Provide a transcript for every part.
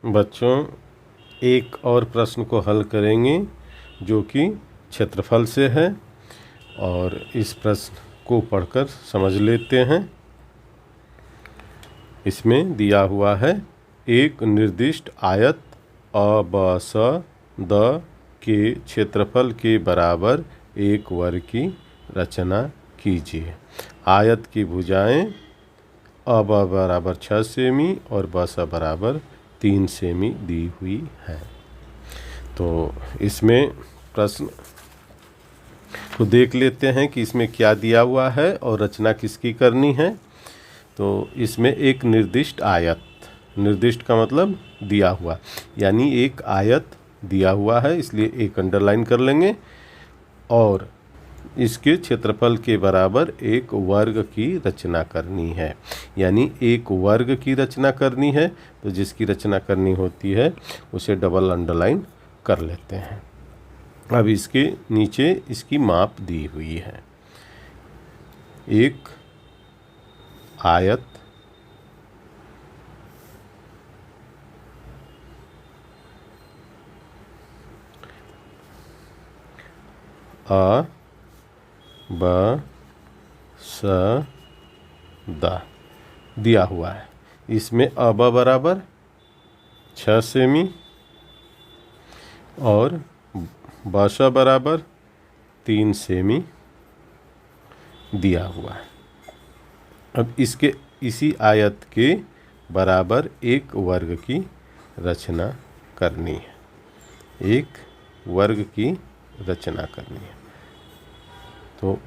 बच्चों, एक और प्रश्न को हल करेंगे जो कि क्षेत्रफल से है, और इस प्रश्न को पढ़कर समझ लेते हैं। इसमें दिया हुआ है, एक निर्दिष्ट आयत ABCD के क्षेत्रफल के बराबर एक वर्ग की रचना कीजिए। आयत की भुजाएं AB बराबर 6 सेमी और BC बराबर 3 सेमी दी हुई है। तो इसमें प्रश्न को देख लेते हैं कि इसमें क्या दिया हुआ है और रचना किसकी करनी है। तो इसमें एक निर्दिष्ट आयत, निर्दिष्ट का मतलब दिया हुआ, यानी एक आयत दिया हुआ है, इसलिए एक अंडरलाइन कर लेंगे, और इसके क्षेत्रफल के बराबर एक वर्ग की रचना करनी है। यानी एक वर्ग की रचना करनी है, तो जिसकी रचना करनी होती है उसे डबल अंडरलाइन कर लेते हैं। अब इसके नीचे इसकी माप दी हुई है। एक आयत ABCD दिया हुआ है। इसमें AB बराबर 6 सेमी और BC बराबर 3 सेमी दिया हुआ है। अब इसके इसी आयत के बराबर एक वर्ग की रचना करनी है। एक वर्ग की रचना करनी है। तो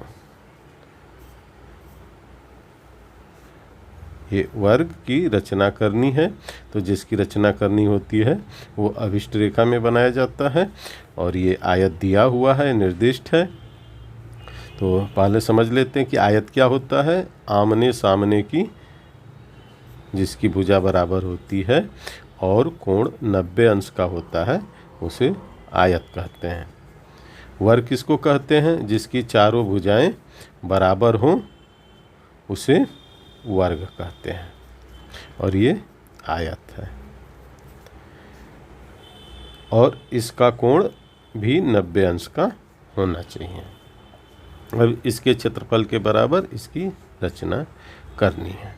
ये वर्ग की रचना करनी है, तो जिसकी रचना करनी होती है वो अभिष्ट रेखा में बनाया जाता है, और ये आयत दिया हुआ है, निर्दिष्ट है। तो पहले समझ लेते हैं कि आयत क्या होता है। आमने सामने की जिसकी भुजा बराबर होती है और कोण 90 अंश का होता है, उसे आयत कहते हैं। वर्ग किसको कहते हैं? जिसकी चारों भुजाएं बराबर हों उसे वर्ग कहते हैं, और ये आयत है, और इसका कोण भी 90 अंश का होना चाहिए। अब इसके क्षेत्रफल के बराबर इसकी रचना करनी है।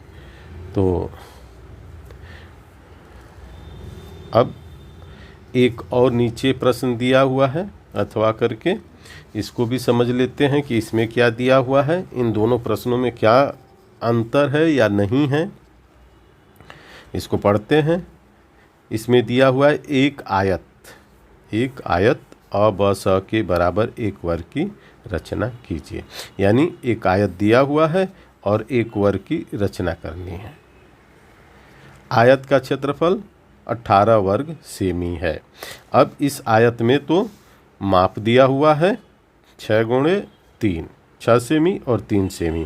तो अब एक और नीचे प्रश्न दिया हुआ है अथवा करके, इसको भी समझ लेते हैं कि इसमें क्या दिया हुआ है, इन दोनों प्रश्नों में क्या अंतर है या नहीं है। इसको पढ़ते हैं। इसमें दिया हुआ है, एक आयत ABCD के बराबर एक वर्ग की रचना कीजिए। यानी एक आयत दिया हुआ है और एक वर्ग की रचना करनी है। आयत का क्षेत्रफल 18 वर्ग सेमी है। अब इस आयत में तो माप दिया हुआ है 6 गुणे 3, 6 सेमी और 3 सेमी।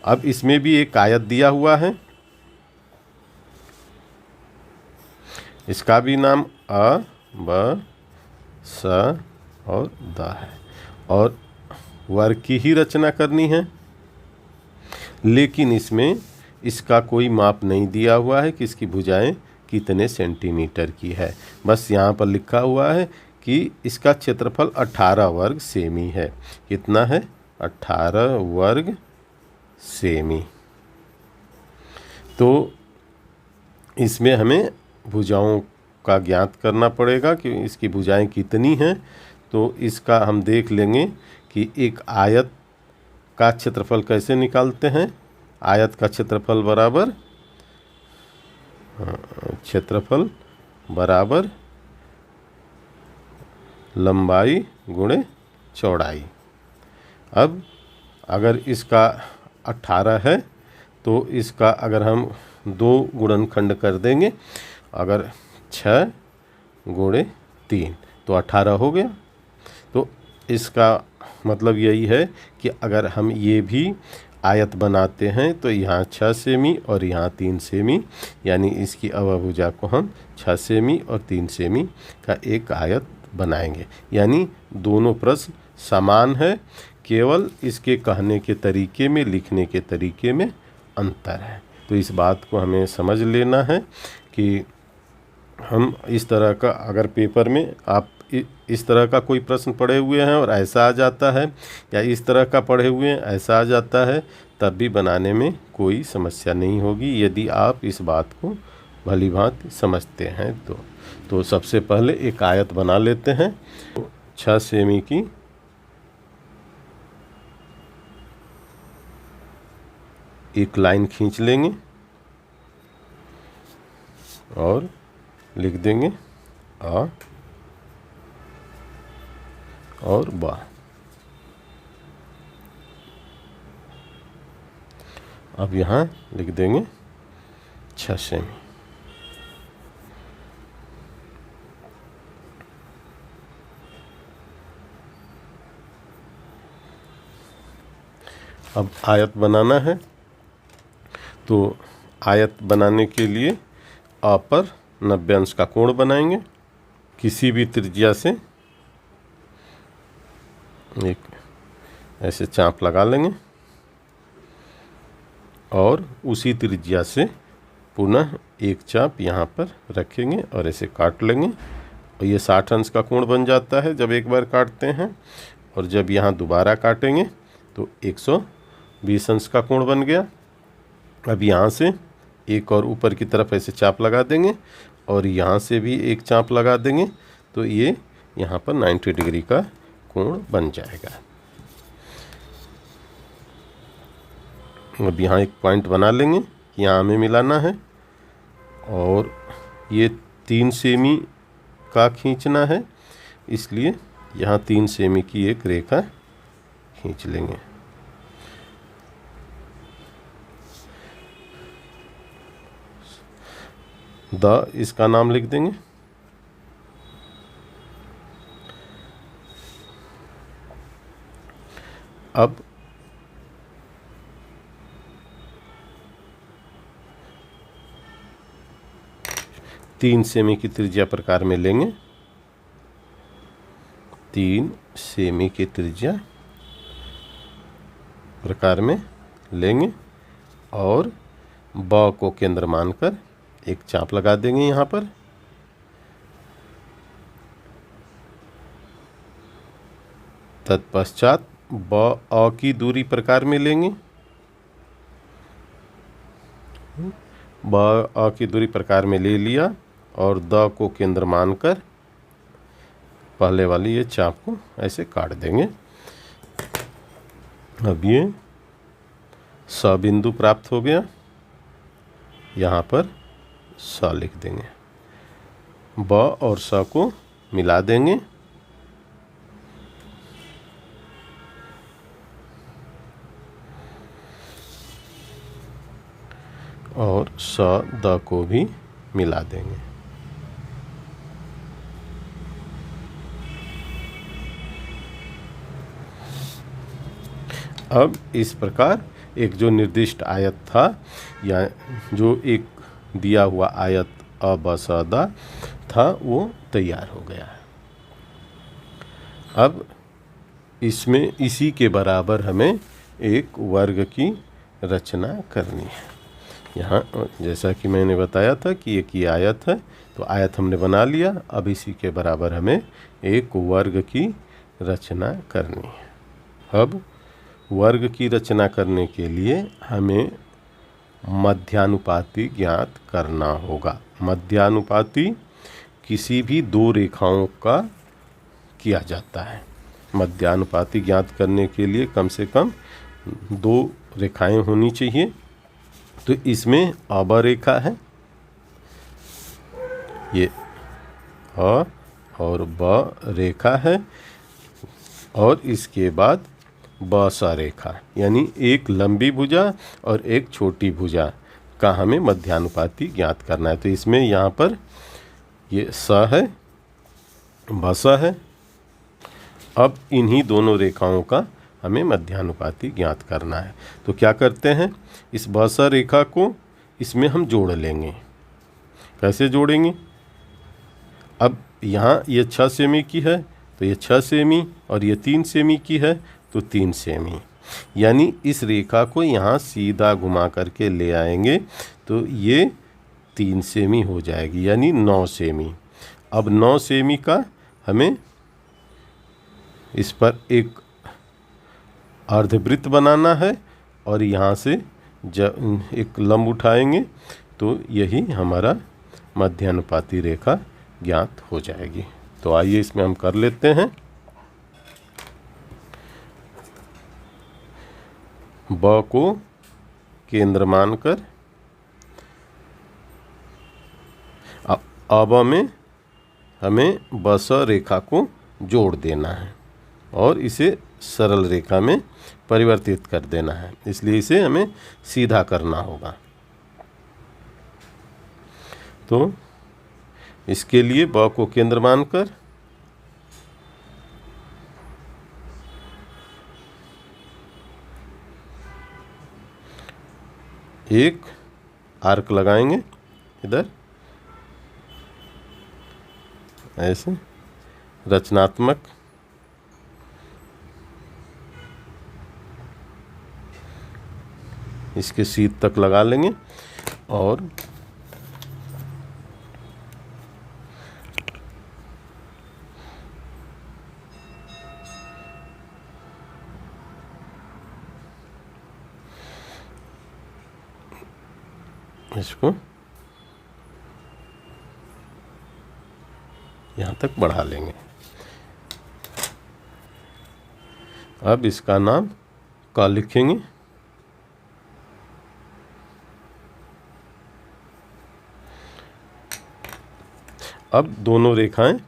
अब इसमें भी एक आयत दिया हुआ है, इसका भी नाम ABCD और D है, और वर्ग की ही रचना करनी है। लेकिन इसमें इसका कोई माप नहीं दिया हुआ है कि इसकी भुजाएं कितने सेंटीमीटर की है। बस यहाँ पर लिखा हुआ है कि इसका क्षेत्रफल 18 वर्ग सेमी है। कितना है? 18 वर्ग सेमी। तो इसमें हमें भुजाओं का ज्ञात करना पड़ेगा कि इसकी भुजाएं कितनी हैं। तो इसका हम देख लेंगे कि एक आयत का क्षेत्रफल कैसे निकालते हैं। आयत का क्षेत्रफल बराबर लंबाई गुणे चौड़ाई। अब अगर इसका 18 है तो इसका अगर हम 2 गुणनखंड कर देंगे, अगर 6 गुणे 3 तो 18 हो गया। तो इसका मतलब यही है कि अगर हम ये भी आयत बनाते हैं तो यहाँ 6 सेमी और यहाँ 3 सेमी, यानी इसकी अवभुजा को हम 6 सेमी और 3 सेमी का एक आयत बनाएंगे। यानी दोनों प्रश्न समान है, केवल इसके कहने के तरीके में, लिखने के तरीके में अंतर है। तो इस बात को हमें समझ लेना है कि हम इस तरह का, अगर पेपर में आप इस तरह का कोई प्रश्न पढ़े हुए हैं और ऐसा आ जाता है, या इस तरह का पढ़े हुए हैं ऐसा आ जाता है, तब भी बनाने में कोई समस्या नहीं होगी, यदि आप इस बात को भली भांति समझते हैं तो सबसे पहले एक आयत बना लेते हैं। 6 सेमी की एक लाइन खींच लेंगे और लिख देंगे आ और बा। अब यहाँ लिख देंगे 6 सेमी। अब आयत बनाना है, तो आयत बनाने के लिए आ पर 90 अंश का कोण बनाएंगे। किसी भी त्रिज्या से एक ऐसे चाप लगा लेंगे और उसी त्रिज्या से पुनः एक चाप यहाँ पर रखेंगे और ऐसे काट लेंगे, और ये 60 अंश का कोण बन जाता है जब एक बार काटते हैं। और जब यहाँ दोबारा काटेंगे तो 120 अंश का कोण बन गया। अब यहाँ से एक और ऊपर की तरफ ऐसे चाप लगा देंगे और यहाँ से भी एक चाप लगा देंगे, तो ये यहाँ पर 90 डिग्री का कोण बन जाएगा। अब यहाँ एक पॉइंट बना लेंगे, यहाँ हमें मिलाना है, और ये 3 सेमी का खींचना है, इसलिए यहाँ 3 सेमी की एक रेखा खींच लेंगे। द इसका नाम लिख देंगे। अब 3 सेमी की त्रिज्या प्रकार में लेंगे, 3 सेमी की त्रिज्या प्रकार में लेंगे और ब को केंद्र मानकर एक चाप लगा देंगे यहाँ पर। तत्पश्चात ब अ की दूरी प्रकार में लेंगे, ब अ की दूरी प्रकार में ले लिया और द को केंद्र मानकर पहले वाली ये चाप को ऐसे काट देंगे। अब ये स बिंदु प्राप्त हो गया, यहाँ पर स लिख देंगे, ब और स को मिला देंगे और स द को भी मिला देंगे। अब इस प्रकार एक जो निर्दिष्ट आयत था, या जो एक दिया हुआ आयत अ ब स द था, वो तैयार हो गया है। अब इसमें इसी के बराबर हमें एक वर्ग की रचना करनी है। यहाँ जैसा कि मैंने बताया था कि एक ये आयत है, तो आयत हमने बना लिया। अब इसी के बराबर हमें एक वर्ग की रचना करनी है। अब वर्ग की रचना करने के लिए हमें मध्यानुपाती ज्ञात करना होगा। मध्यानुपाती किसी भी 2 रेखाओं का किया जाता है। मध्यानुपाती ज्ञात करने के लिए कम से कम 2 रेखाएं होनी चाहिए। तो इसमें अब रेखा है, ये अ और ब रेखा है, और इसके बाद ब स रेखा, यानी एक लंबी भुजा और एक छोटी भुजा का हमें मध्यानुपाती ज्ञात करना है। तो इसमें यहाँ पर ये स है, ब स है। अब इन्हीं दोनों रेखाओं का हमें मध्यानुपाती ज्ञात करना है। तो क्या करते हैं, इस ब स रेखा को इसमें हम जोड़ लेंगे। कैसे जोड़ेंगे, अब यहाँ ये 6 सेमी की है तो ये 6 सेमी, और ये 3 सेमी की है तो 3 सेमी, यानी इस रेखा को यहाँ सीधा घुमा करके ले आएंगे तो ये 3 सेमी हो जाएगी, यानी 9 सेमी। अब 9 सेमी का हमें इस पर एक अर्धवृत्त बनाना है और यहाँ से एक लंब उठाएंगे तो यही हमारा मध्यानुपाती रेखा ज्ञात हो जाएगी। तो आइए इसमें हम कर लेते हैं। ब को केंद्र मानकर अब में हमें बस रेखा को जोड़ देना है और इसे सरल रेखा में परिवर्तित कर देना है, इसलिए इसे हमें सीधा करना होगा। तो इसके लिए ब को केंद्र मानकर एक आर्क लगाएंगे इधर, ऐसे रचनात्मक इसके सीध तक लगा लेंगे और इसको यहाँ तक बढ़ा लेंगे। अब इसका नाम क लिखेंगे। अब दोनों रेखाएं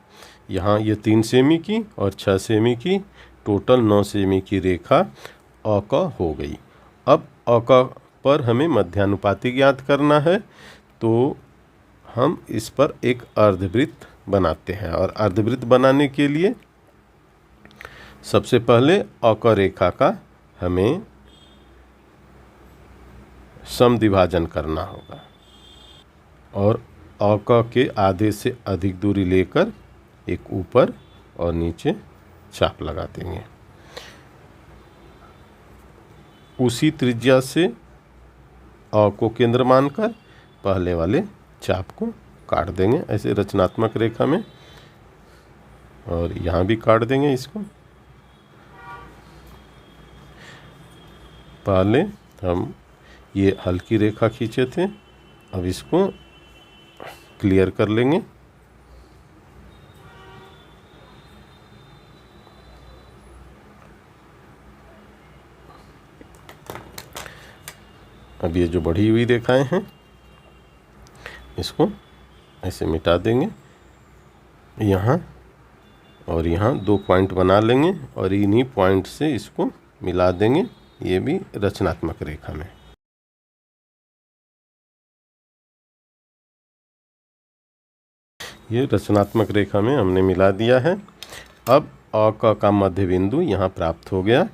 यहाँ ये 3 सेमी की और 6 सेमी की टोटल 9 सेमी की रेखा अ क हो गई। अब अ क पर हमें मध्यानुपाती ज्ञात करना है, तो हम इस पर एक अर्धवृत्त बनाते हैं और अर्धवृत्त बनाने के लिए सबसे पहले अ क रेखा का हमें समद्विभाजन करना होगा और अ क के आधे से अधिक दूरी लेकर एक ऊपर और नीचे चाप लगा देंगे। उसी त्रिज्या से अ को केंद्र मानकर पहले वाले चाप को काट देंगे ऐसे रचनात्मक रेखा में, और यहाँ भी काट देंगे इसको। पहले हम ये हल्की रेखा खींचे थे, अब इसको क्लियर कर लेंगे। अब ये जो बढ़ी हुई रेखाएं हैं इसको ऐसे मिटा देंगे यहाँ, और यहाँ 2 पॉइंट बना लेंगे और इन्हीं पॉइंट से इसको मिला देंगे, ये भी रचनात्मक रेखा में। ये रचनात्मक रेखा में हमने मिला दिया है। अब अ का मध्य बिंदु यहाँ प्राप्त हो गया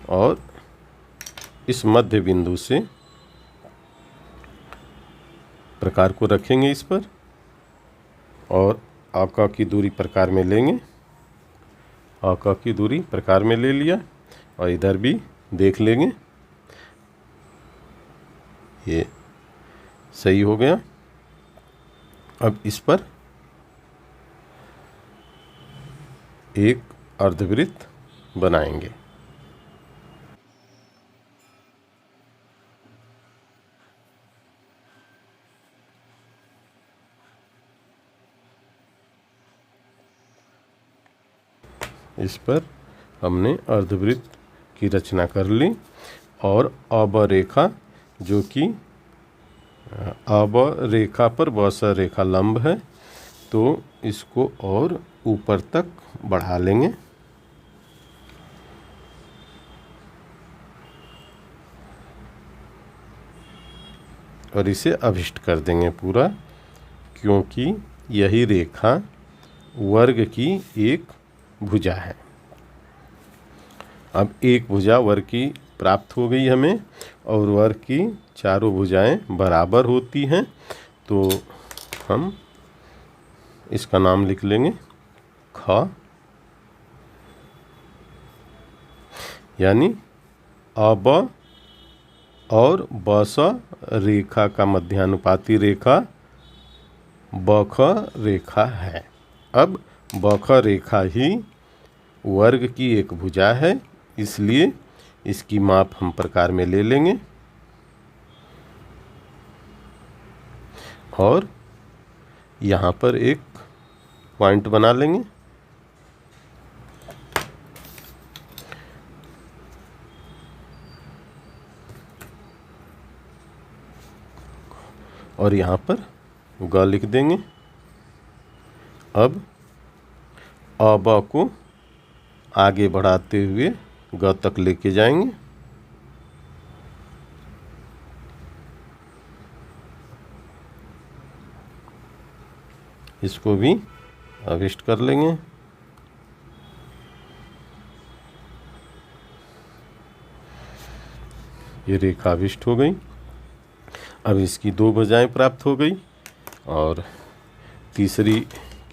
और इस मध्य बिंदु से प्रकार को रखेंगे इस पर और अ की दूरी प्रकार में लेंगे। अ की दूरी प्रकार में ले लिया और इधर भी देख लेंगे, ये सही हो गया। अब इस पर एक अर्धवृत्त बनाएंगे। इस पर हमने अर्धवृत्त की रचना कर ली और अब रेखा, जो कि अब रेखा पर बस रेखा लंब है, तो इसको और ऊपर तक बढ़ा लेंगे। और इसे अभिष्ट कर देंगे पूरा, क्योंकि यही रेखा वर्ग की एक भुजा है। अब एक भुजा वर्ग की प्राप्त हो गई हमें और वर्ग की चारों भुजाएं बराबर होती हैं, तो हम इसका नाम लिख लेंगे ख, यानी अब और बस रेखा का मध्यानुपाती रेखा बख रेखा है। अब बख रेखा ही वर्ग की एक भुजा है, इसलिए इसकी माप हम प्रकार में ले लेंगे और यहाँ पर एक पॉइंट बना लेंगे। और यहाँ पर ग लिख देंगे। अब अब को आगे बढ़ाते हुए ग तक लेके जाएंगे। इसको भी अभिष्ट कर लेंगे। ये रेखा अभिष्ट हो गई। अब इसकी दो भुजाएं प्राप्त हो गई और तीसरी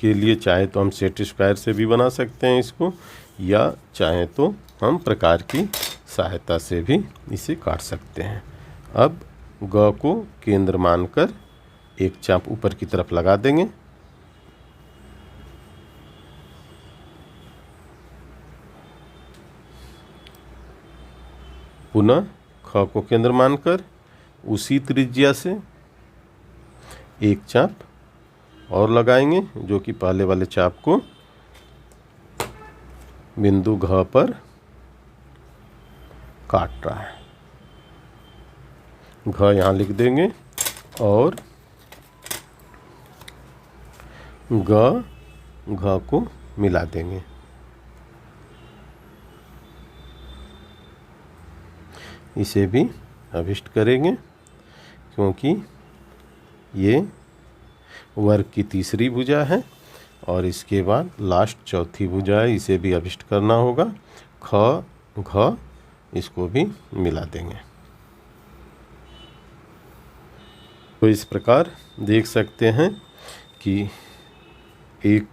के लिए चाहे तो हम सेट स्क्वायर से भी बना सकते हैं इसको, या चाहे तो हम प्रकार की सहायता से भी इसे काट सकते हैं। अब ग को केंद्र मानकर एक चाप ऊपर की तरफ लगा देंगे। पुनः ख को केंद्र मानकर उसी त्रिज्या से एक चाप और लगाएंगे, जो कि पहले वाले चाप को बिंदु घ पर काट रहा है। घ यहाँ लिख देंगे और घ को मिला देंगे। इसे भी अभिष्ट करेंगे क्योंकि ये वर्ग की तीसरी भुजा है और इसके बाद लास्ट चौथी भुजा है, इसे भी अभिष्ट करना होगा। ख घ इसको भी मिला देंगे। तो इस प्रकार देख सकते हैं कि एक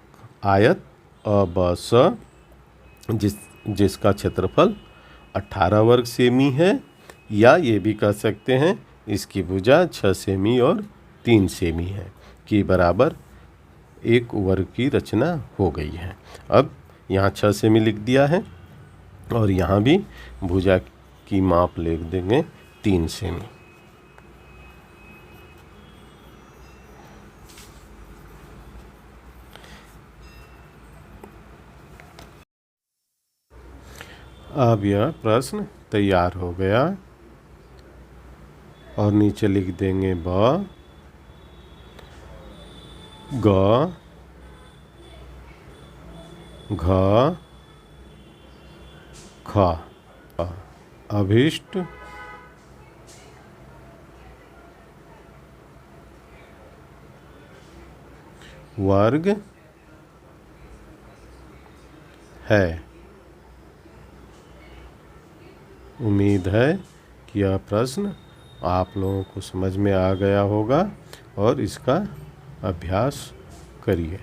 आयत अबस जिसका क्षेत्रफल 18 वर्ग सेमी है, या ये भी कह सकते हैं इसकी भुजा 6 सेमी और 3 सेमी है के बराबर एक वर्ग की रचना हो गई है। अब यहाँ 6 सेमी लिख दिया है और यहाँ भी भुजा की माप लिख देंगे 3 सेमी। अब यह प्रश्न तैयार हो गया और नीचे लिख देंगे ब ग घ ख। अभिष्ट वर्ग है। उम्मीद है कि यह प्रश्न आप लोगों को समझ में आ गया होगा और इसका अभ्यास करिए।